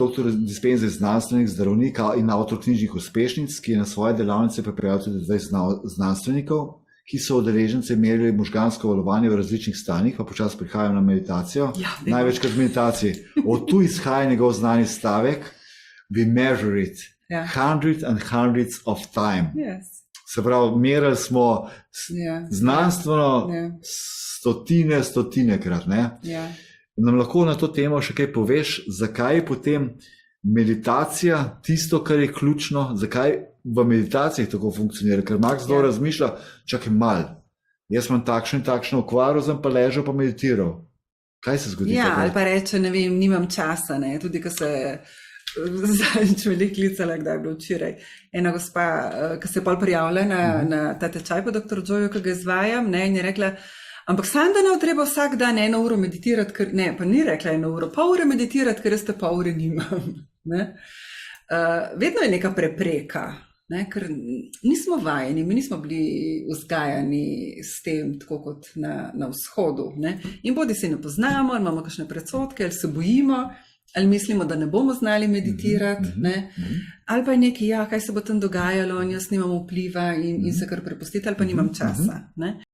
Doktor Dispenza je znanstvenik, zdravnik in avtor knjižnih uspešnic, ki je na svoje delavnice pripeljal tudi 20 znanstvenikov, ki so udeležence merili možgansko valovanje v različnih stanjih, pa počasi prihajajo na meditacijo. Ja, največkrat meditaciji. Od tu izhaja njegov znani stavek: We measure it hundreds and hundreds of time. Yes. Se pravi, merili smo znanstveno stotine krat. Nam lahko na to temo še kaj poveš, zakaj je potem meditacija tisto, kar je ključno, zakaj v meditaciji tako funkcionira, ker Max zelo razmišlja, čakaj mal, jaz imam takšno in takšno okvaro, sem pa ležal pa meditiral. Kaj se zgodi? Ali pa reče, ne vem, nimam časa, tudi ko se zadnjič veliko klicala, kdaj je bilo včeraj. Ena gospa, ki se je pol prijavila na ta tečaj po dr. Joju, ki ga izvajam, in je rekla, ampak sam da ne treba vsak dan 1 uro meditirati, pa ni rekla 1 uro, pol ure meditirati, ker jaz te pol ure nimam. Vedno je neka prepreka, ker nismo vajeni, mi nismo bili vzgajani s tem, tako kot na vzhodu. In bodi si ne poznamo, ali imamo kakšne predsodke, ali se bojimo, ali mislimo, da ne bomo znali meditirati, ali pa je nekaj, kaj se bo tam dogajalo in jaz nimam vpliva in se kar prepustiti, ali pa nimam časa.